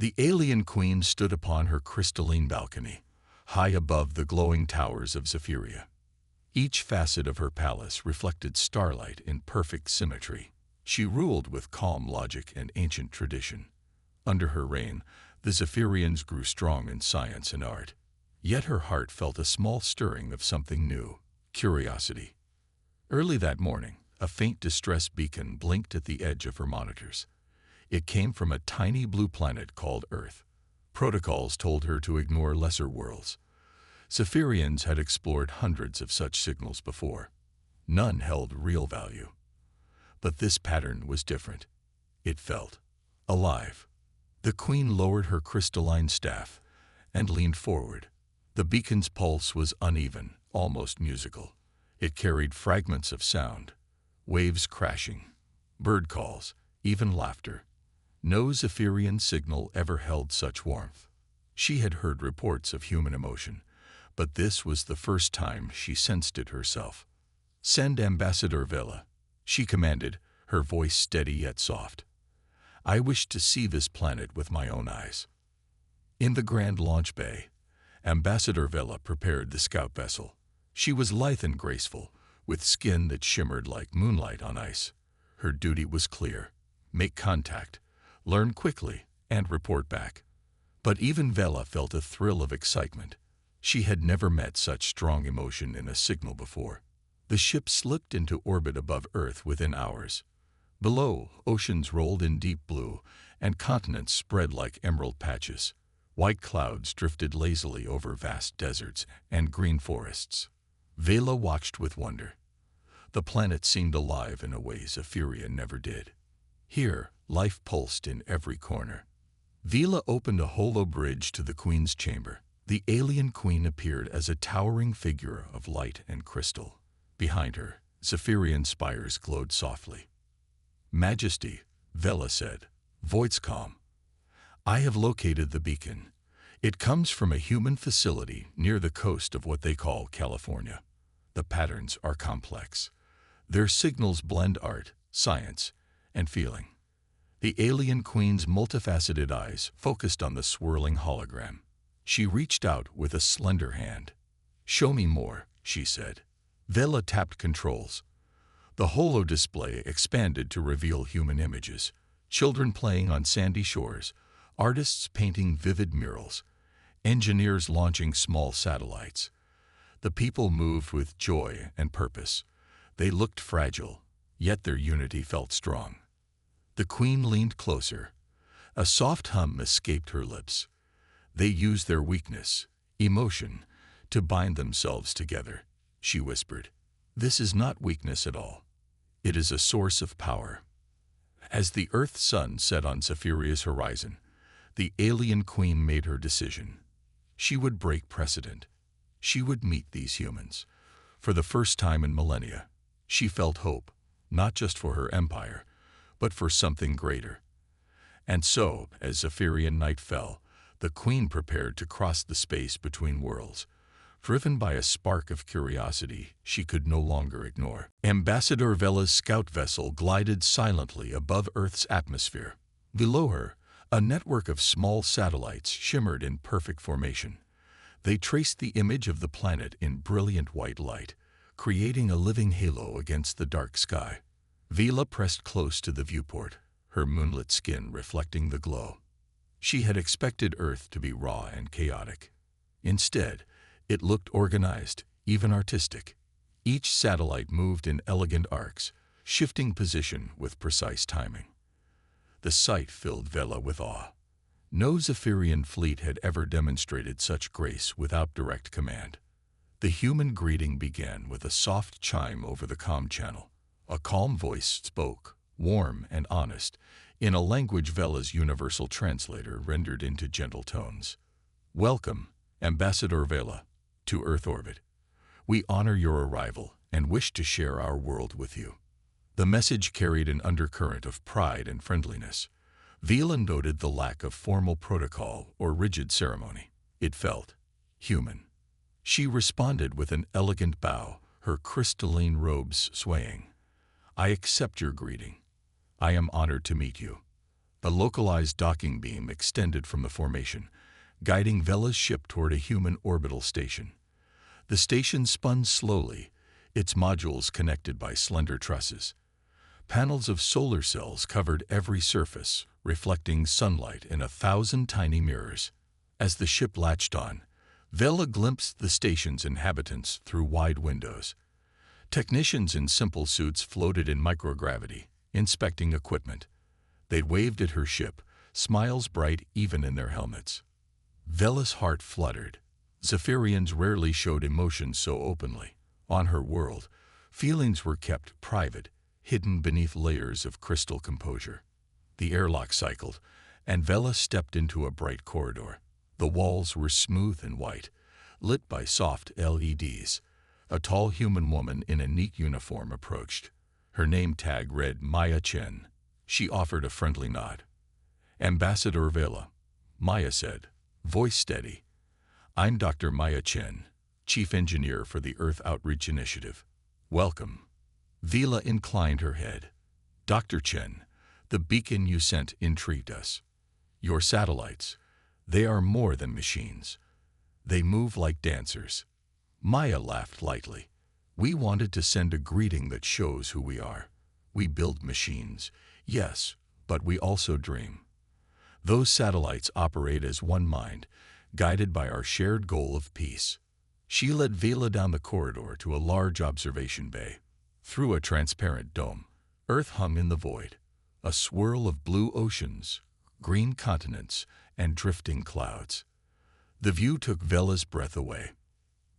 The alien queen stood upon her crystalline balcony, high above the glowing towers of Zephyria. Each facet of her palace reflected starlight in perfect symmetry. She ruled with calm logic and ancient tradition. Under her reign, the Zephyrians grew strong in science and art. Yet her heart felt a small stirring of something new, curiosity. Early that morning, a faint distress beacon blinked at the edge of her monitors. It came from a tiny blue planet called Earth. Protocols told her to ignore lesser worlds. Zephyrians had explored hundreds of such signals before. None held real value. But this pattern was different. It felt alive. The queen lowered her crystalline staff and leaned forward. The beacon's pulse was uneven, almost musical. It carried fragments of sound, waves crashing, bird calls, even laughter. No Zephyrian signal ever held such warmth. She had heard reports of human emotion, but this was the first time she sensed it herself. "Send Ambassador Vela," she commanded, her voice steady yet soft. "I wish to see this planet with my own eyes." In the grand launch bay, Ambassador Vela prepared the scout vessel. She was lithe and graceful, with skin that shimmered like moonlight on ice. Her duty was clear: make contact, learn quickly, and report back. But even Vela felt a thrill of excitement. She had never met such strong emotion in a signal before. The ship slipped into orbit above Earth within hours. Below, oceans rolled in deep blue, and continents spread like emerald patches. White clouds drifted lazily over vast deserts and green forests. Vela watched with wonder. The planet seemed alive in a way Zephyria never did. Here, life pulsed in every corner. Vela opened a holo bridge to the queen's chamber. The alien queen appeared as a towering figure of light and crystal. Behind her, Zephyrian spires glowed softly. "Majesty," Vela said, voice calm, "I have located the beacon. It comes from a human facility near the coast of what they call California. The patterns are complex. Their signals blend art, science, and feeling." The alien queen's multifaceted eyes focused on the swirling hologram. She reached out with a slender hand. "Show me more," she said. Vela tapped controls. The holo display expanded to reveal human images: children playing on sandy shores, artists painting vivid murals, engineers launching small satellites. The people moved with joy and purpose. They looked fragile, yet their unity felt strong. The queen leaned closer. A soft hum escaped her lips. "They use their weakness, emotion, to bind themselves together," she whispered. "This is not weakness at all. It is a source of power." As the Earth sun set on Zephyria's horizon, the alien queen made her decision. She would break precedent. She would meet these humans. For the first time in millennia, she felt hope, not just for her empire, but for something greater. And so, as Zephyrian night fell, the queen prepared to cross the space between worlds. Driven by a spark of curiosity she could no longer ignore, Ambassador Vela's scout vessel glided silently above Earth's atmosphere. Below her, a network of small satellites shimmered in perfect formation. They traced the image of the planet in brilliant white light, creating a living halo against the dark sky. Vela pressed close to the viewport, her moonlit skin reflecting the glow. She had expected Earth to be raw and chaotic. Instead, it looked organized, even artistic. Each satellite moved in elegant arcs, shifting position with precise timing. The sight filled Vela with awe. No Zephyrian fleet had ever demonstrated such grace without direct command. The human greeting began with a soft chime over the comm channel. A calm voice spoke, warm and honest, in a language Vela's universal translator rendered into gentle tones. "Welcome, Ambassador Vela, to Earth orbit. We honor your arrival and wish to share our world with you." The message carried an undercurrent of pride and friendliness. Vela noted the lack of formal protocol or rigid ceremony. It felt human. She responded with an elegant bow, her crystalline robes swaying. "I accept your greeting. I am honored to meet you." A localized docking beam extended from the formation, guiding Vela's ship toward a human orbital station. The station spun slowly, its modules connected by slender trusses. Panels of solar cells covered every surface, reflecting sunlight in 1,000 tiny mirrors. As the ship latched on, Vela glimpsed the station's inhabitants through wide windows. Technicians in simple suits floated in microgravity, inspecting equipment. They waved at her ship, smiles bright even in their helmets. Vela's heart fluttered. Zephyrians rarely showed emotion so openly. On her world, feelings were kept private, hidden beneath layers of crystal composure. The airlock cycled, and Vela stepped into a bright corridor. The walls were smooth and white, lit by soft LEDs. A tall human woman in a neat uniform approached. Her name tag read Maya Chen. She offered a friendly nod. "Ambassador Vela," Maya said, voice steady. "I'm Dr. Maya Chen, Chief Engineer for the Earth Outreach Initiative. Welcome." Vela inclined her head. "Dr. Chen, the beacon you sent intrigued us. Your satellites, they are more than machines. They move like dancers." Maya laughed lightly. "We wanted to send a greeting that shows who we are. We build machines, yes, but we also dream. Those satellites operate as one mind, guided by our shared goal of peace." She led Vela down the corridor to a large observation bay. Through a transparent dome, Earth hung in the void, a swirl of blue oceans, green continents, and drifting clouds. The view took Vela's breath away.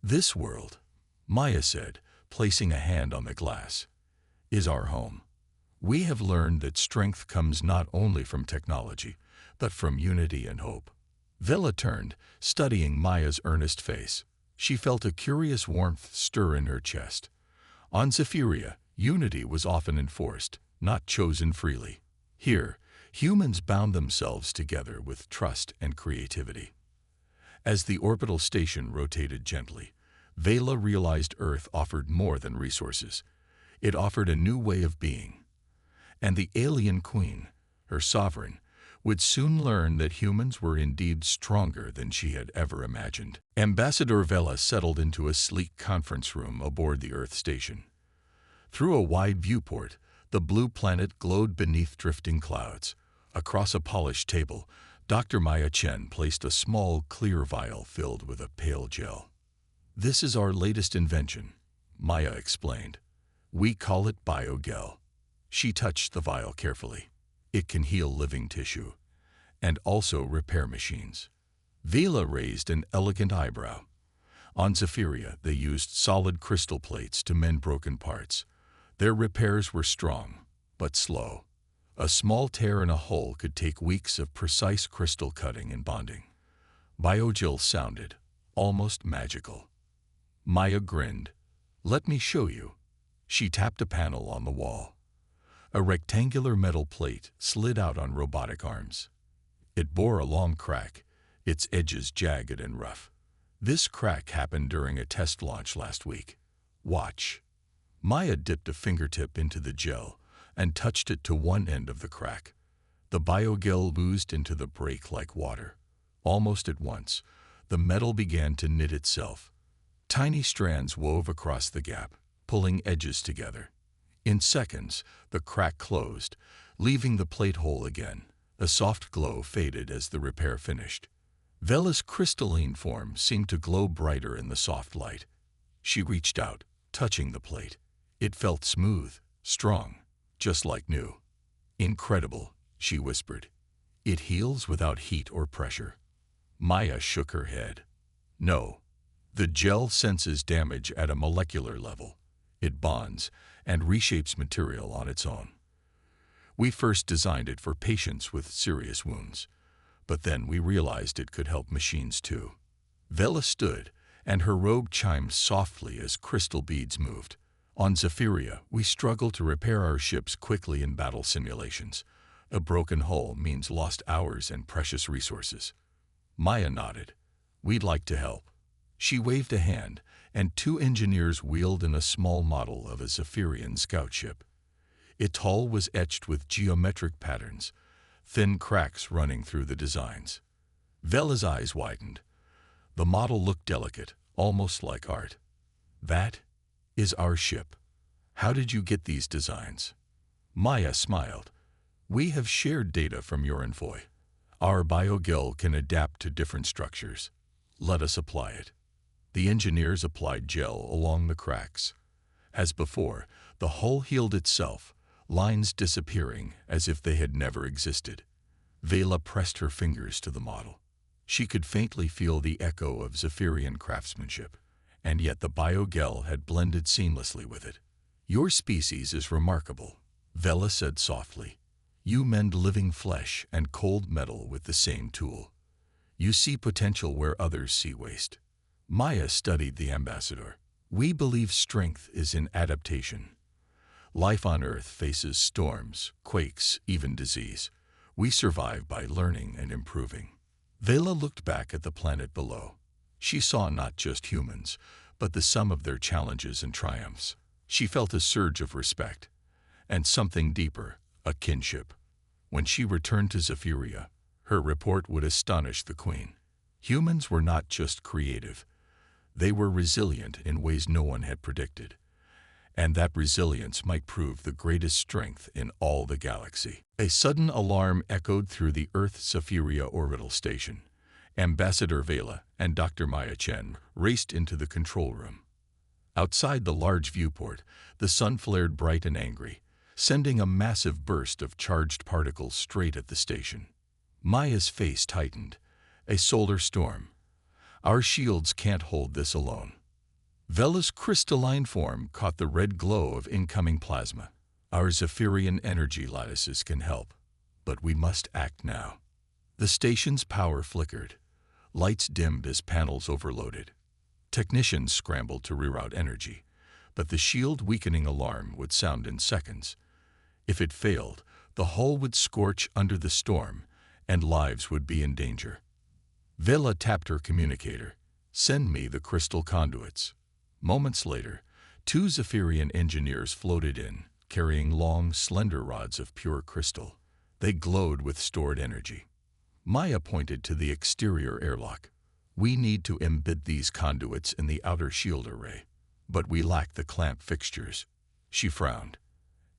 "This world," Maya said, placing a hand on the glass, "is our home. We have learned that strength comes not only from technology, but from unity and hope." Vela turned, studying Maya's earnest face. She felt a curious warmth stir in her chest. On Zephyria, unity was often enforced, not chosen freely. Here, humans bound themselves together with trust and creativity. As the orbital station rotated gently, Vela realized Earth offered more than resources. It offered a new way of being. And the alien queen, her sovereign, would soon learn that humans were indeed stronger than she had ever imagined. Ambassador Vela settled into a sleek conference room aboard the Earth station. Through a wide viewport, the blue planet glowed beneath drifting clouds. Across a polished table, Dr. Maya Chen placed a small, clear vial filled with a pale gel. "This is our latest invention," Maya explained. "We call it BioGel." She touched the vial carefully. "It can heal living tissue, and also repair machines." Vela raised an elegant eyebrow. On Zephyria, they used solid crystal plates to mend broken parts. Their repairs were strong, but slow. A small tear in a hull could take weeks of precise crystal cutting and bonding. BioGel sounded almost magical. Maya grinned. "Let me show you." She tapped a panel on the wall. A rectangular metal plate slid out on robotic arms. It bore a long crack, its edges jagged and rough. "This crack happened during a test launch last week. Watch." Maya dipped a fingertip into the gel and touched it to one end of the crack. The BioGel oozed into the break like water. Almost at once, the metal began to knit itself. Tiny strands wove across the gap, pulling edges together. In seconds, the crack closed, leaving the plate whole again. A soft glow faded as the repair finished. Vela's crystalline form seemed to glow brighter in the soft light. She reached out, touching the plate. It felt smooth, strong, just like new. "Incredible," she whispered. "It heals without heat or pressure." Maya shook her head. "No. The gel senses damage at a molecular level. It bonds and reshapes material on its own. We first designed it for patients with serious wounds, but then we realized it could help machines too." Vela stood, and her robe chimed softly as crystal beads moved. "On Zephyria, we struggle to repair our ships quickly in battle simulations. A broken hull means lost hours and precious resources." Maya nodded. "We'd like to help." She waved a hand, and two engineers wheeled in a small model of a Zephyrian scout ship. Its hull was etched with geometric patterns, thin cracks running through the designs. Vela's eyes widened. The model looked delicate, almost like art. "That is our ship. How did you get these designs?" Maya smiled. "We have shared data from your envoy. Our biogel can adapt to different structures. Let us apply it." The engineers applied gel along the cracks. As before, the hull healed itself, lines disappearing as if they had never existed. Vela pressed her fingers to the model. She could faintly feel the echo of Zephyrian craftsmanship, and yet the biogel had blended seamlessly with it. "Your species is remarkable," Vela said softly. "You mend living flesh and cold metal with the same tool. You see potential where others see waste." Maya studied the ambassador. "We believe strength is in adaptation. Life on Earth faces storms, quakes, even disease. We survive by learning and improving." Vela looked back at the planet below. She saw not just humans, but the sum of their challenges and triumphs. She felt a surge of respect, and something deeper, a kinship. When she returned to Zephyria, her report would astonish the Queen. Humans were not just creative. They were resilient in ways no one had predicted. And that resilience might prove the greatest strength in all the galaxy. A sudden alarm echoed through the Earth-Zephyria orbital station. Ambassador Vela and Dr. Maya Chen raced into the control room. Outside the large viewport, the sun flared bright and angry, sending a massive burst of charged particles straight at the station. Maya's face tightened. "A solar storm. Our shields can't hold this alone." Vela's crystalline form caught the red glow of incoming plasma. "Our Zephyrian energy lattices can help, but we must act now." The station's power flickered. Lights dimmed as panels overloaded. Technicians scrambled to reroute energy, but the shield-weakening alarm would sound in seconds. If it failed, the hull would scorch under the storm, and lives would be in danger. Vela tapped her communicator. "Send me the crystal conduits." Moments later, 2 Zephyrian engineers floated in, carrying long, slender rods of pure crystal. They glowed with stored energy. Maya pointed to the exterior airlock. "We need to embed these conduits in the outer shield array, but we lack the clamp fixtures." She frowned.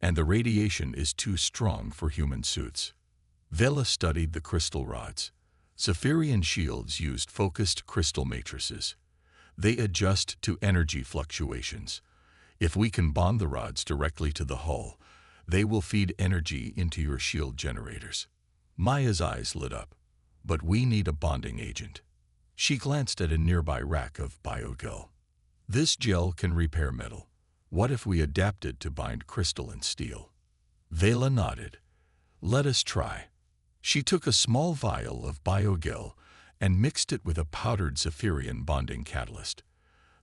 "And the radiation is too strong for human suits." Vela studied the crystal rods. Zephyrian shields used focused crystal matrices. They adjust to energy fluctuations. If we can bond the rods directly to the hull, they will feed energy into your shield generators. Maya's eyes lit up. "But we need a bonding agent." She glanced at a nearby rack of biogel. "This gel can repair metal. What if we adapt it to bind crystal and steel?" Vela nodded. "Let us try." She took a small vial of biogel and mixed it with a powdered Zephyrian bonding catalyst.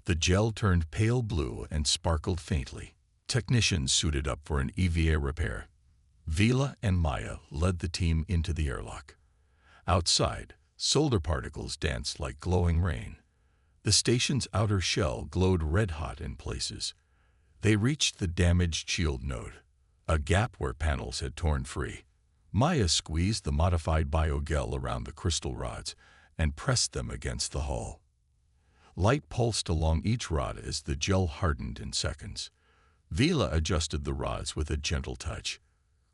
The gel turned pale blue and sparkled faintly. Technicians suited up for an EVA repair. Vela and Maya led the team into the airlock. Outside, solar particles danced like glowing rain. The station's outer shell glowed red-hot in places. They reached the damaged shield node, a gap where panels had torn free. Maya squeezed the modified biogel around the crystal rods and pressed them against the hull. Light pulsed along each rod as the gel hardened in seconds. Vela adjusted the rods with a gentle touch.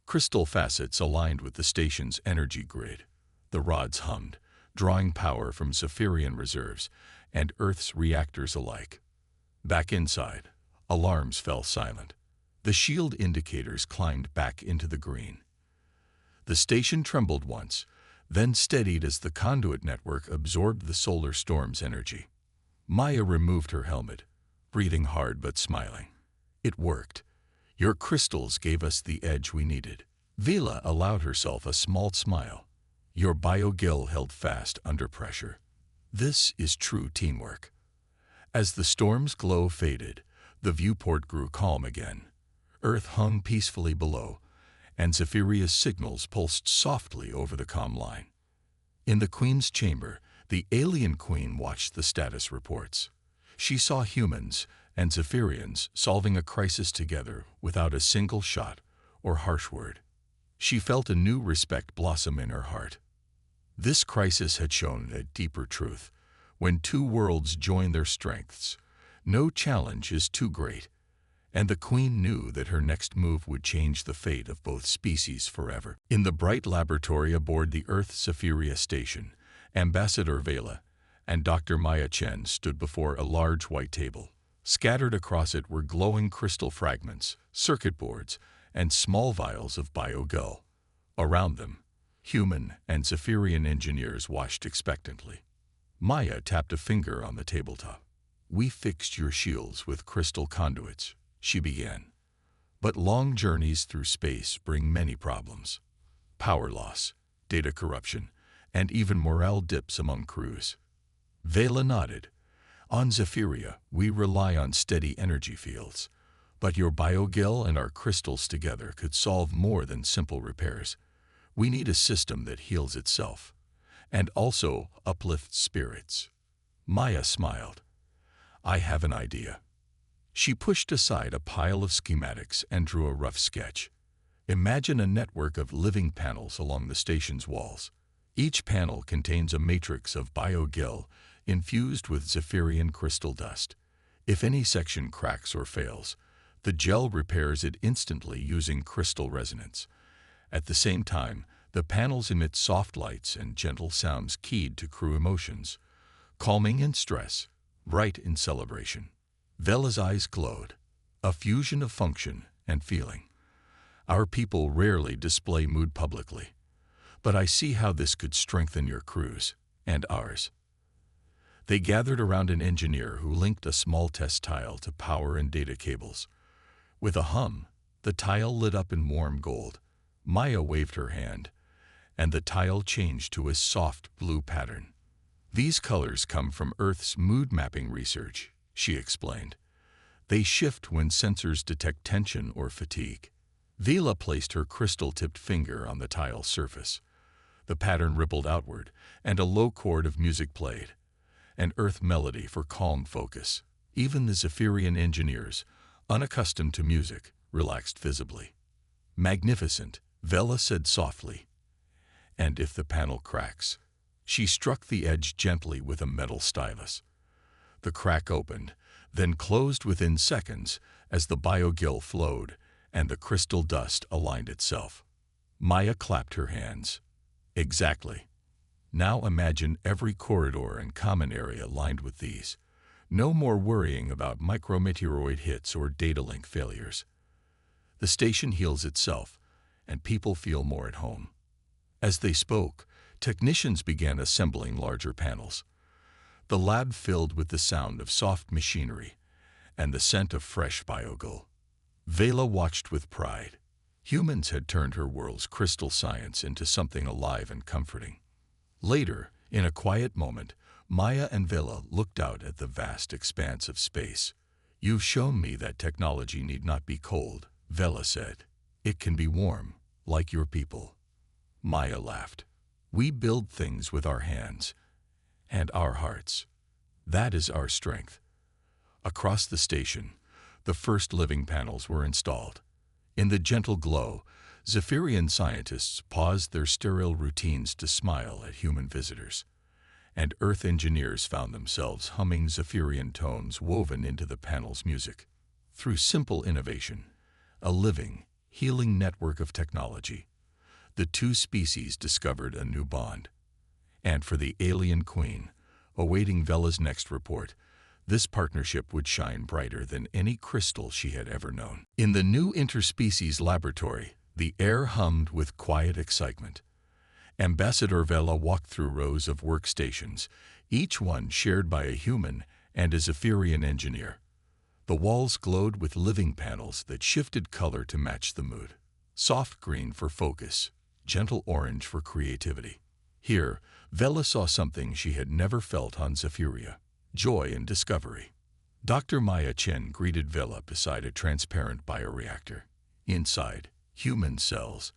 Crystal facets aligned with the station's energy grid. The rods hummed, drawing power from Zephyrian reserves and Earth's reactors alike. Back inside, alarms fell silent. The shield indicators climbed back into the green. The station trembled once, then steadied as the conduit network absorbed the solar storm's energy. Maya removed her helmet, breathing hard but smiling. "It worked. Your crystals gave us the edge we needed." Vela allowed herself a small smile. "Your biogel held fast under pressure. This is true teamwork." As the storm's glow faded, the viewport grew calm again. Earth hung peacefully below, and Zephyria's signals pulsed softly over the comm line. In the Queen's chamber, the alien Queen watched the status reports. She saw humans and Zephyrians solving a crisis together without a single shot or harsh word. She felt a new respect blossom in her heart. This crisis had shown a deeper truth. When two worlds join their strengths, no challenge is too great, and the Queen knew that her next move would change the fate of both species forever. In the bright laboratory aboard the Earth Zephyria station, Ambassador Vela and Dr. Maya Chen stood before a large white table. Scattered across it were glowing crystal fragments, circuit boards, and small vials of biogel. Around them, human and Zephyrian engineers watched expectantly. Maya tapped a finger on the tabletop. "We fixed your shields with crystal conduits," she began. "But long journeys through space bring many problems. Power loss, data corruption, and even morale dips among crews." Vela nodded. "On Zephyria, we rely on steady energy fields, but your biogel and our crystals together could solve more than simple repairs. We need a system that heals itself, and also uplifts spirits." Maya smiled. "I have an idea." She pushed aside a pile of schematics and drew a rough sketch. Imagine a network of living panels along the station's walls. Each panel contains a matrix of biogel infused with Zephyrian crystal dust. If any section cracks or fails, the gel repairs it instantly using crystal resonance. At the same time, the panels emit soft lights and gentle sounds keyed to crew emotions, calming in stress, bright in celebration. Vela's eyes glowed, a fusion of function and feeling. "Our people rarely display mood publicly, but I see how this could strengthen your crews, and ours." They gathered around an engineer who linked a small test tile to power and data cables. With a hum, the tile lit up in warm gold. Maya waved her hand, and the tile changed to a soft blue pattern. "These colors come from Earth's mood mapping research," she explained. "They shift when sensors detect tension or fatigue." Vela placed her crystal-tipped finger on the tile's surface. The pattern rippled outward, and a low chord of music played, an Earth melody for calm focus. Even the Zephyrian engineers, unaccustomed to music, relaxed visibly. "Magnificent," Vela said softly. "And if the panel cracks?" She struck the edge gently with a metal stylus. The crack opened, then closed within seconds as the biogel flowed and the crystal dust aligned itself. Maya clapped her hands. "Exactly. Now imagine every corridor and common area lined with these. No more worrying about micrometeoroid hits or data link failures. The station heals itself, and people feel more at home." As they spoke, technicians began assembling larger panels. The lab filled with the sound of soft machinery and the scent of fresh biogel. Vela watched with pride. Humans had turned her world's crystal science into something alive and comforting. Later, in a quiet moment, Maya and Vela looked out at the vast expanse of space. "You've shown me that technology need not be cold," Vela said. "It can be warm, like your people." Maya laughed. "We build things with our hands and our hearts. That is our strength." Across the station, the first living panels were installed. In the gentle glow, Zephyrian scientists paused their sterile routines to smile at human visitors, and Earth engineers found themselves humming Zephyrian tones woven into the panel's music. Through simple innovation, a living, healing network of technology, the two species discovered a new bond. And for the alien queen, awaiting Vela's next report, this partnership would shine brighter than any crystal she had ever known. In the new interspecies laboratory, the air hummed with quiet excitement. Ambassador Vela walked through rows of workstations, each one shared by a human and a Zephyrian engineer. The walls glowed with living panels that shifted color to match the mood. Soft green for focus, gentle orange for creativity. Here, Vela saw something she had never felt on Zephyria: joy and discovery. Dr. Maya Chen greeted Vela beside a transparent bioreactor. Inside, human cells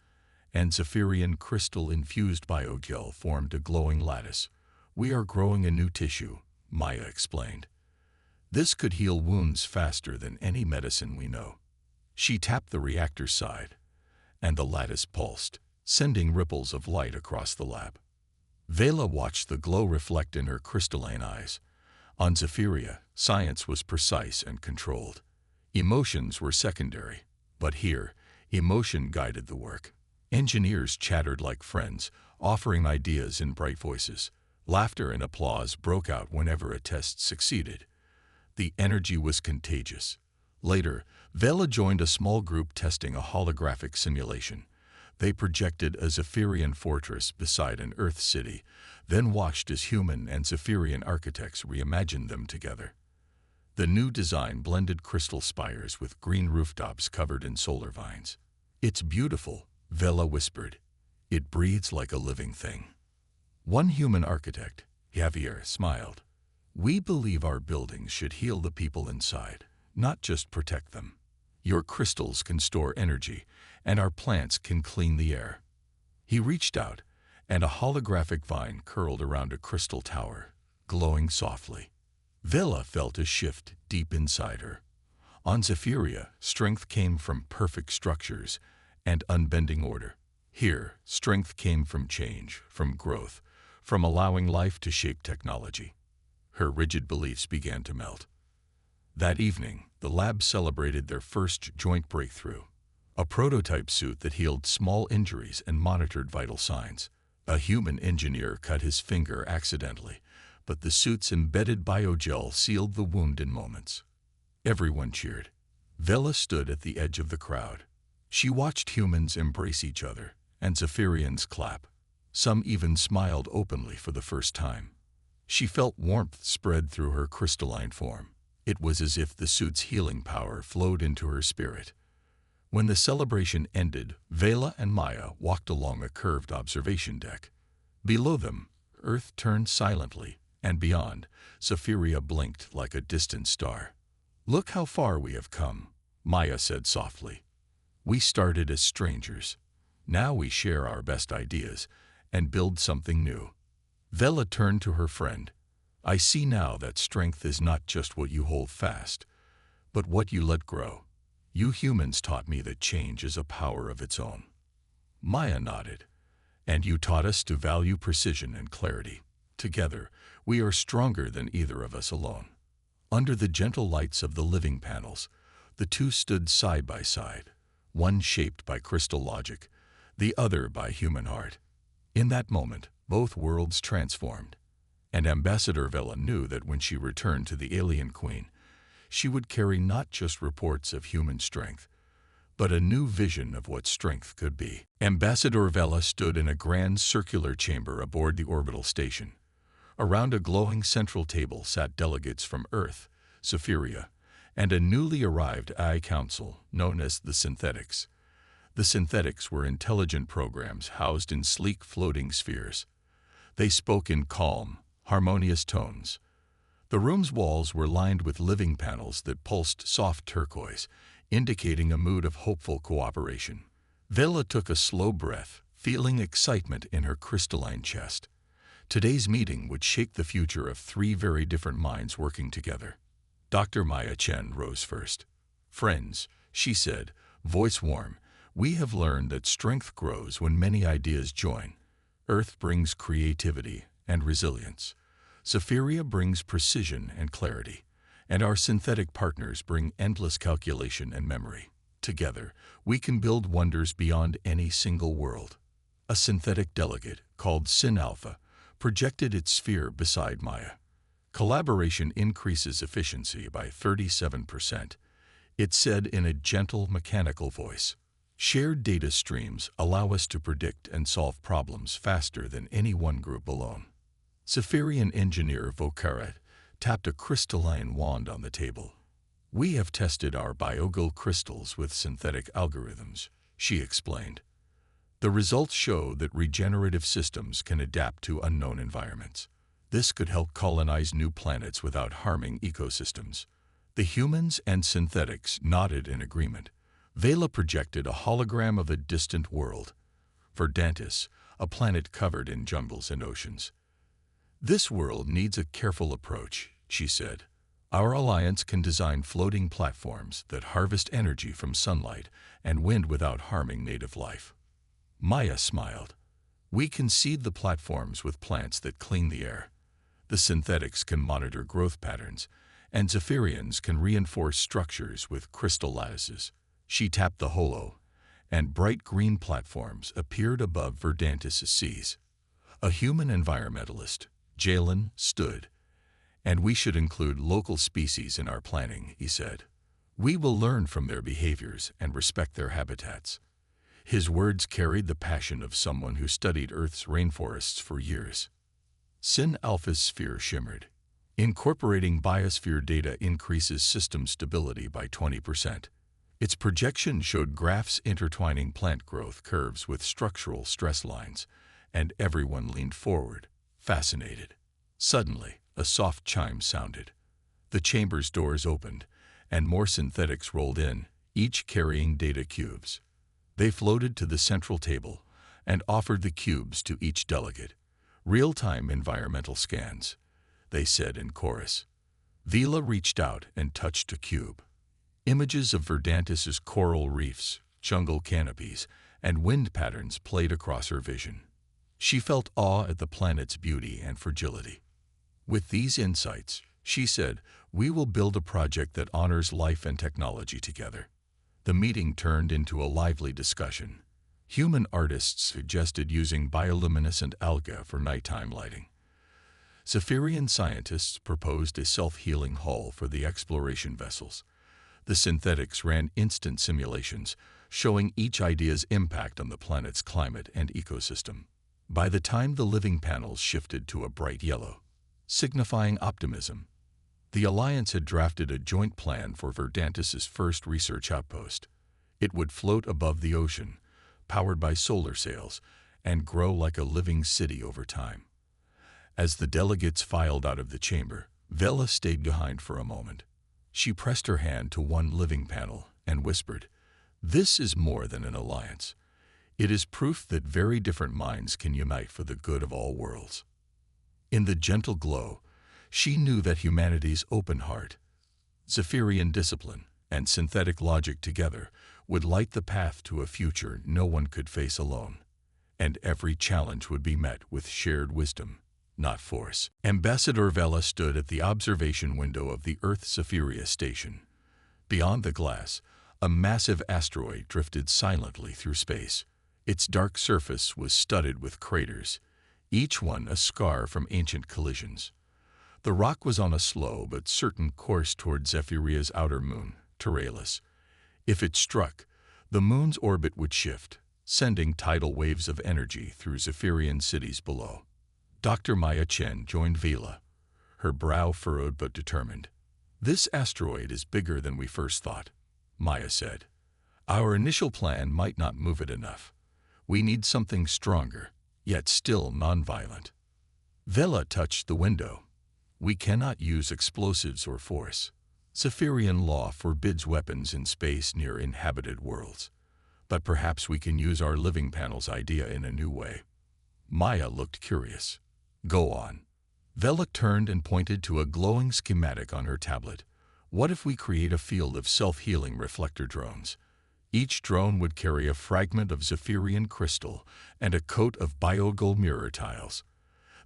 and Zephyrian crystal-infused biogel formed a glowing lattice. "We are growing a new tissue," Maya explained. "This could heal wounds faster than any medicine we know." She tapped the reactor's side, and the lattice pulsed, sending ripples of light across the lab. Vela watched the glow reflect in her crystalline eyes. On Zephyria, science was precise and controlled. Emotions were secondary, but here, emotion guided the work. Engineers chattered like friends, offering ideas in bright voices. Laughter and applause broke out whenever a test succeeded. The energy was contagious. Later, Vela joined a small group testing a holographic simulation. They projected a Zephyrian fortress beside an Earth city, then watched as human and Zephyrian architects reimagined them together. The new design blended crystal spires with green rooftops covered in solar vines. "It's beautiful," Vela whispered. "It breathes like a living thing." One human architect, Javier, smiled. "We believe our buildings should heal the people inside, not just protect them. Your crystals can store energy, and our plants can clean the air." He reached out, and a holographic vine curled around a crystal tower, glowing softly. Vela felt a shift deep inside her. On Zephyria, strength came from perfect structures and unbending order. Here, strength came from change, from growth, from allowing life to shape technology. Her rigid beliefs began to melt. That evening, the lab celebrated their first joint breakthrough, a prototype suit that healed small injuries and monitored vital signs. A human engineer cut his finger accidentally, but the suit's embedded biogel sealed the wound in moments. Everyone cheered. Vela stood at the edge of the crowd. She watched humans embrace each other, and Zephyrians clap. Some even smiled openly for the first time. She felt warmth spread through her crystalline form. It was as if the suit's healing power flowed into her spirit. When the celebration ended, Vela and Maya walked along a curved observation deck. Below them, Earth turned silently, and beyond, Zephyria blinked like a distant star. "Look how far we have come," Maya said softly. "We started as strangers. Now we share our best ideas and build something new." Vela turned to her friend. "I see now that strength is not just what you hold fast, but what you let grow. You humans taught me that change is a power of its own." Maya nodded. "And you taught us to value precision and clarity. Together, we are stronger than either of us alone." Under the gentle lights of the living panels, the two stood side by side, one shaped by crystal logic, the other by human heart. In that moment, both worlds transformed. And Ambassador Vela knew that when she returned to the Alien Queen, she would carry not just reports of human strength, but a new vision of what strength could be. Ambassador Vela stood in a grand circular chamber aboard the orbital station. Around a glowing central table sat delegates from Earth, Zephyria, and a newly arrived AI council known as the Synthetics. The Synthetics were intelligent programs housed in sleek floating spheres. They spoke in calm, harmonious tones. The room's walls were lined with living panels that pulsed soft turquoise, indicating a mood of hopeful cooperation. Vela took a slow breath, feeling excitement in her crystalline chest. Today's meeting would shake the future of three very different minds working together. Dr. Maya Chen rose first. "Friends," she said, voice warm, "we have learned that strength grows when many ideas join. Earth brings creativity and resilience. Zephyria brings precision and clarity, and our synthetic partners bring endless calculation and memory. Together, we can build wonders beyond any single world." A synthetic delegate, called Sin Alpha, projected its sphere beside Maya. "Collaboration increases efficiency by 37%, it said in a gentle, mechanical voice. "Shared data streams allow us to predict and solve problems faster than any one group alone." Zephyrian engineer Vokaret tapped a crystalline wand on the table. "We have tested our biogel crystals with synthetic algorithms," she explained. "The results show that regenerative systems can adapt to unknown environments. This could help colonize new planets without harming ecosystems." The humans and synthetics nodded in agreement. Vela projected a hologram of a distant world. Verdantis, a planet covered in jungles and oceans. "This world needs a careful approach," she said. Our alliance can design floating platforms that harvest energy from sunlight and wind without harming native life. Maya smiled. We can seed the platforms with plants that clean the air. The synthetics can monitor growth patterns, and Zephyrians can reinforce structures with crystal lattices. She tapped the holo, and bright green platforms appeared above Verdantis' seas. A human environmentalist, Jalen, stood. And we should include local species in our planning, he said. We will learn from their behaviors and respect their habitats. His words carried the passion of someone who studied Earth's rainforests for years. Sin Alpha's sphere shimmered. Incorporating biosphere data increases system stability by 20%. Its projection showed graphs intertwining plant growth curves with structural stress lines, and everyone leaned forward, fascinated. Suddenly, a soft chime sounded. The chamber's doors opened, and more synthetics rolled in, each carrying data cubes. They floated to the central table and offered the cubes to each delegate. Real-time environmental scans, they said in chorus. Vila reached out and touched a cube. Images of Verdantis' coral reefs, jungle canopies, and wind patterns played across her vision. She felt awe at the planet's beauty and fragility. With these insights, she said, we will build a project that honors life and technology together. The meeting turned into a lively discussion. Human artists suggested using bioluminescent algae for nighttime lighting. Zephyrian scientists proposed a self-healing hull for the exploration vessels. The synthetics ran instant simulations, showing each idea's impact on the planet's climate and ecosystem. By the time the living panels shifted to a bright yellow, signifying optimism, the Alliance had drafted a joint plan for Verdantis' first research outpost. It would float above the ocean, powered by solar sails, and grow like a living city over time. As the delegates filed out of the chamber, Vela stayed behind for a moment. She pressed her hand to one living panel and whispered, "This is more than an alliance. It is proof that very different minds can unite for the good of all worlds." In the gentle glow, she knew that humanity's open heart, Zephyrian discipline, and synthetic logic together would light the path to a future no one could face alone. And every challenge would be met with shared wisdom, not force. Ambassador Vela stood at the observation window of the Earth Zephyria station. Beyond the glass, a massive asteroid drifted silently through space. Its dark surface was studded with craters, each one a scar from ancient collisions. The rock was on a slow but certain course toward Zephyria's outer moon, Taralis. If it struck, the moon's orbit would shift, sending tidal waves of energy through Zephyrian cities below. Dr. Maya Chen joined Vila, her brow furrowed but determined. "This asteroid is bigger than we first thought," Maya said. "Our initial plan might not move it enough. We need something stronger, yet still non-violent." Vela touched the window. "We cannot use explosives or force. Zephyrian law forbids weapons in space near inhabited worlds. But perhaps we can use our living panel's idea in a new way." Maya looked curious. "Go on." Vela turned and pointed to a glowing schematic on her tablet. "What if we create a field of self-healing reflector drones? Each drone would carry a fragment of Zephyrian crystal and a coat of biogold mirror tiles.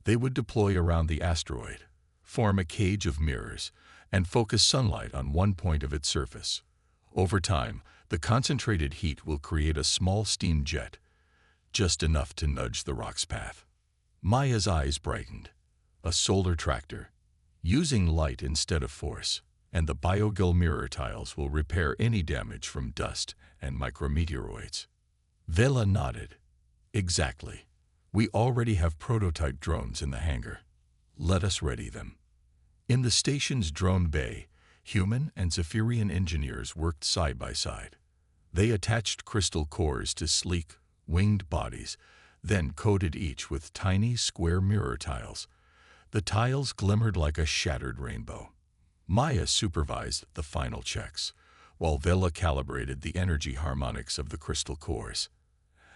They would deploy around the asteroid, form a cage of mirrors, and focus sunlight on one point of its surface. Over time, the concentrated heat will create a small steam jet, just enough to nudge the rock's path." Maya's eyes brightened. "A solar tractor, using light instead of force, and the biogil mirror tiles will repair any damage from dust and micrometeoroids." Vela nodded. "Exactly. We already have prototype drones in the hangar. Let us ready them." In the station's drone bay, human and Zephyrian engineers worked side by side. They attached crystal cores to sleek, winged bodies, then coated each with tiny, square mirror tiles. The tiles glimmered like a shattered rainbow. Maya supervised the final checks, while Vela calibrated the energy harmonics of the crystal cores.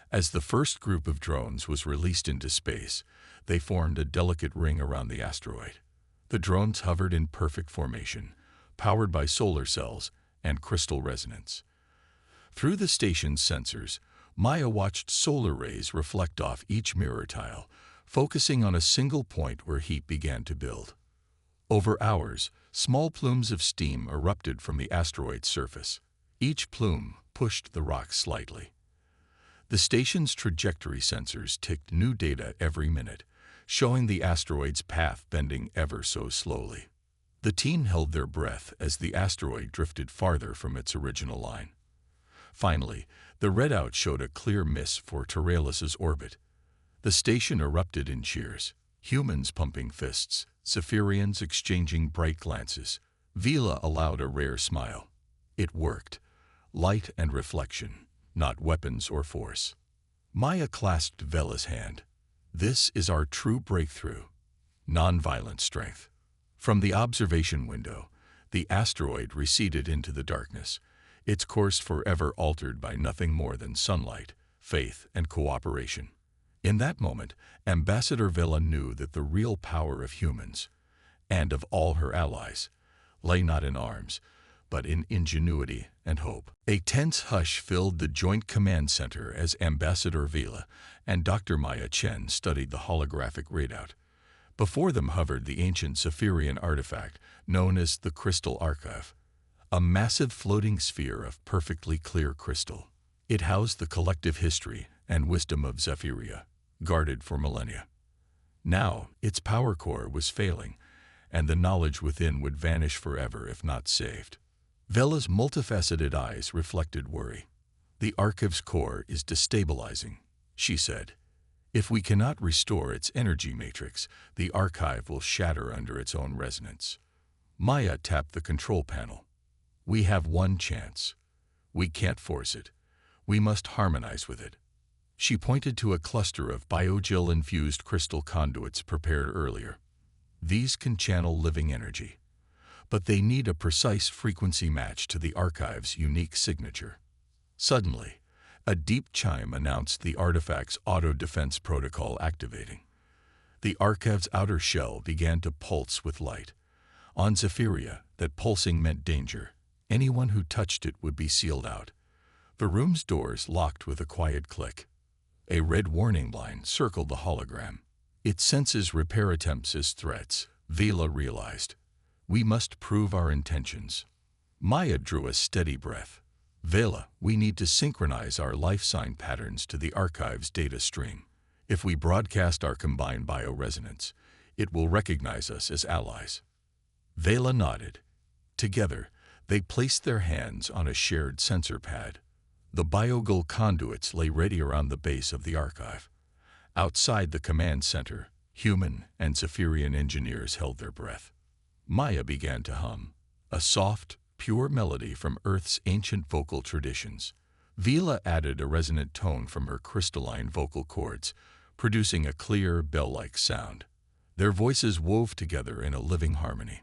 As the first group of drones was released into space, they formed a delicate ring around the asteroid. The drones hovered in perfect formation, powered by solar cells and crystal resonance. Through the station's sensors, Maya watched solar rays reflect off each mirror tile, focusing on a single point where heat began to build. Over hours, small plumes of steam erupted from the asteroid's surface. Each plume pushed the rock slightly. The station's trajectory sensors ticked new data every minute, showing the asteroid's path bending ever so slowly. The team held their breath as the asteroid drifted farther from its original line. Finally, the readout showed a clear miss for Terralis's orbit. The station erupted in cheers, humans pumping fists, Zephyrians exchanging bright glances. Vela allowed a rare smile. It worked. Light and reflection, not weapons or force. Maya clasped Vela's hand. This is our true breakthrough. Nonviolent strength. From the observation window, the asteroid receded into the darkness, its course forever altered by nothing more than sunlight, faith, and cooperation. In that moment, Ambassador Vela knew that the real power of humans, and of all her allies, lay not in arms, but in ingenuity and hope. A tense hush filled the Joint Command Center as Ambassador Vela and Dr. Maya Chen studied the holographic readout. Before them hovered the ancient Zephyrian artifact known as the Crystal Archive, a massive floating sphere of perfectly clear crystal. It housed the collective history and wisdom of Zephyria, guarded for millennia. Now, its power core was failing, and the knowledge within would vanish forever if not saved. Vela's multifaceted eyes reflected worry. The Archive's core is destabilizing, she said. If we cannot restore its energy matrix, the archive will shatter under its own resonance. Maya tapped the control panel. We have one chance. We can't force it. We must harmonize with it. She pointed to a cluster of biogel-infused crystal conduits prepared earlier. These can channel living energy, but they need a precise frequency match to the archive's unique signature. Suddenly, a deep chime announced the artifact's auto-defense protocol activating. The archive's outer shell began to pulse with light. On Zephyria, that pulsing meant danger. Anyone who touched it would be sealed out. The room's doors locked with a quiet click. A red warning line circled the hologram. It senses repair attempts as threats, Vela realized. We must prove our intentions. Maya drew a steady breath. Vela, we need to synchronize our life sign patterns to the archive's data stream. If we broadcast our combined bioresonance, it will recognize us as allies. Vela nodded. Together, they placed their hands on a shared sensor pad. The biogel conduits lay ready around the base of the archive. Outside the command center, human and Zephyrian engineers held their breath. Maya began to hum, a soft, pure melody from Earth's ancient vocal traditions. Vela added a resonant tone from her crystalline vocal cords, producing a clear, bell-like sound. Their voices wove together in a living harmony.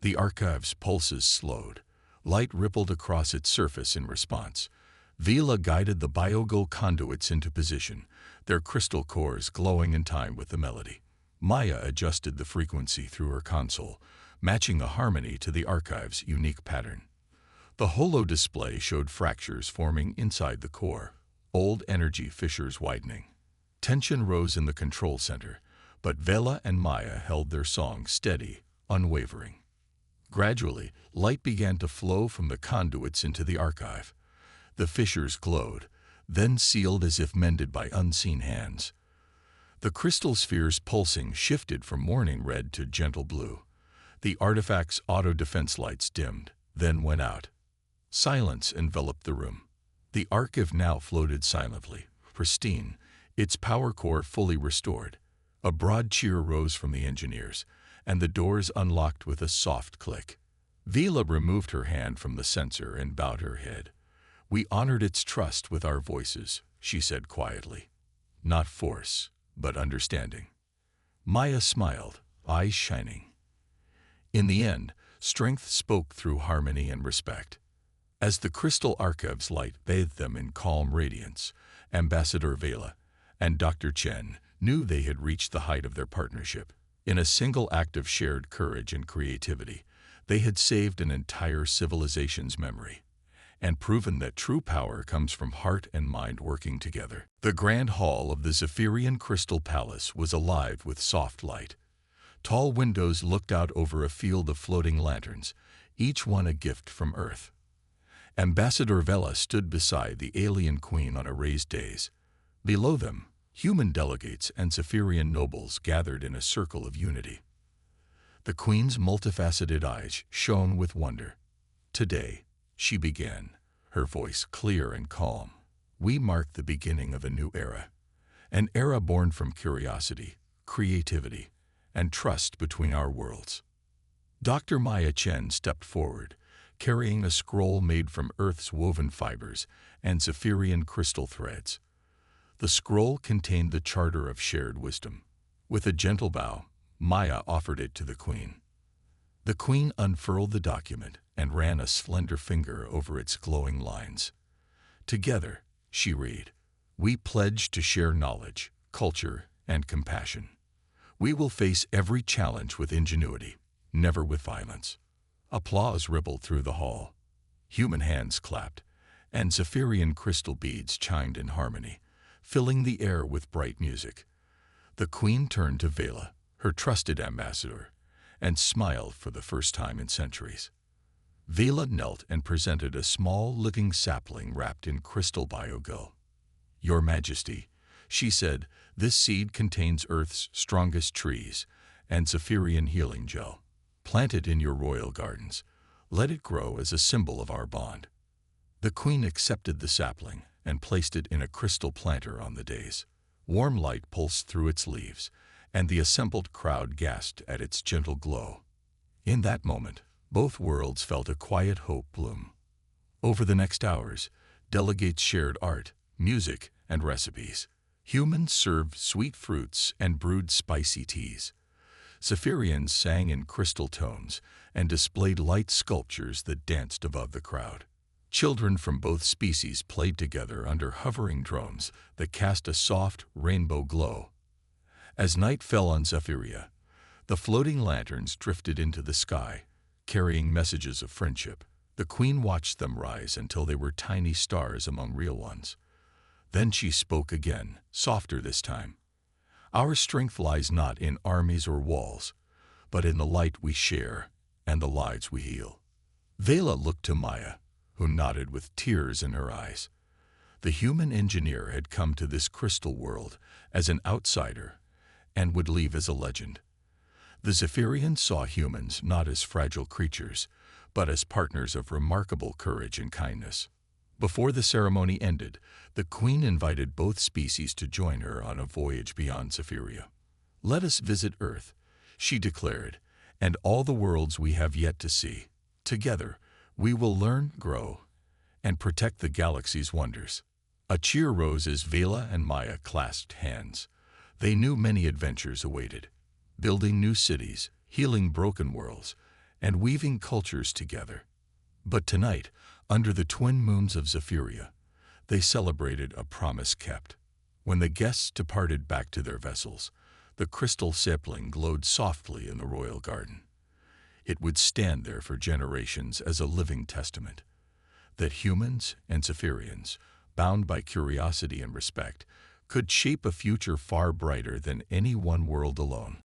The archive's pulses slowed. Light rippled across its surface in response. Vela guided the biogel conduits into position, their crystal cores glowing in time with the melody. Maya adjusted the frequency through her console, matching the harmony to the archive's unique pattern. The holo display showed fractures forming inside the core, old energy fissures widening. Tension rose in the control center, but Vela and Maya held their song steady, unwavering. Gradually, light began to flow from the conduits into the archive. The fissures glowed, then sealed as if mended by unseen hands. The crystal sphere's pulsing shifted from morning red to gentle blue. The artifact's auto-defense lights dimmed, then went out. Silence enveloped the room. The archive now floated silently, pristine, its power core fully restored. A broad cheer rose from the engineers, and the doors unlocked with a soft click. Vela removed her hand from the sensor and bowed her head. We honored its trust with our voices, she said quietly. Not force, but understanding. Maya smiled, eyes shining. In the end, strength spoke through harmony and respect. As the crystal archive's light bathed them in calm radiance, Ambassador Vela and Dr. Chen knew they had reached the height of their partnership. In a single act of shared courage and creativity, they had saved an entire civilization's memory and proven that true power comes from heart and mind working together. The grand hall of the Zephyrian Crystal Palace was alive with soft light. Tall windows looked out over a field of floating lanterns, each one a gift from Earth. Ambassador Vela stood beside the alien queen on a raised dais. Below them, human delegates and Zephyrian nobles gathered in a circle of unity. The queen's multifaceted eyes shone with wonder. "Today," she began, her voice clear and calm, "we mark the beginning of a new era. An era born from curiosity, creativity, and trust between our worlds." Dr. Maya Chen stepped forward, carrying a scroll made from Earth's woven fibers and Zephyrian crystal threads. The scroll contained the charter of shared wisdom. With a gentle bow, Maya offered it to the queen. The queen unfurled the document and ran a slender finger over its glowing lines. "Together," she read, "we pledge to share knowledge, culture, and compassion. We will face every challenge with ingenuity, never with violence." Applause rippled through the hall. Human hands clapped, and Zephyrian crystal beads chimed in harmony, filling the air with bright music. The queen turned to Vela, her trusted ambassador, and smiled for the first time in centuries. Vela knelt and presented a small living sapling wrapped in crystal biogel. "Your Majesty," she said, "this seed contains Earth's strongest trees and Zephyrian healing gel. Plant it in your royal gardens. Let it grow as a symbol of our bond." The queen accepted the sapling and placed it in a crystal planter on the dais. Warm light pulsed through its leaves, and the assembled crowd gasped at its gentle glow. In that moment, both worlds felt a quiet hope bloom. Over the next hours, delegates shared art, music, and recipes. Humans served sweet fruits and brewed spicy teas. Zephyrians sang in crystal tones and displayed light sculptures that danced above the crowd. Children from both species played together under hovering drones that cast a soft rainbow glow. As night fell on Zephyria, the floating lanterns drifted into the sky, carrying messages of friendship. The queen watched them rise until they were tiny stars among real ones. Then she spoke again, softer this time. "Our strength lies not in armies or walls, but in the light we share and the lives we heal." Vela looked to Maya, who nodded with tears in her eyes. The human engineer had come to this crystal world as an outsider and would leave as a legend. The Zephyrians saw humans not as fragile creatures, but as partners of remarkable courage and kindness. Before the ceremony ended, the queen invited both species to join her on a voyage beyond Zephyria. "Let us visit Earth," she declared, "and all the worlds we have yet to see. Together, we will learn, grow, and protect the galaxy's wonders." A cheer rose as Vela and Maya clasped hands. They knew many adventures awaited, building new cities, healing broken worlds, and weaving cultures together. But tonight, under the twin moons of Zephyria, they celebrated a promise kept. When the guests departed back to their vessels, the crystal sapling glowed softly in the royal garden. It would stand there for generations as a living testament that humans and Zephyrians, bound by curiosity and respect, could shape a future far brighter than any one world alone.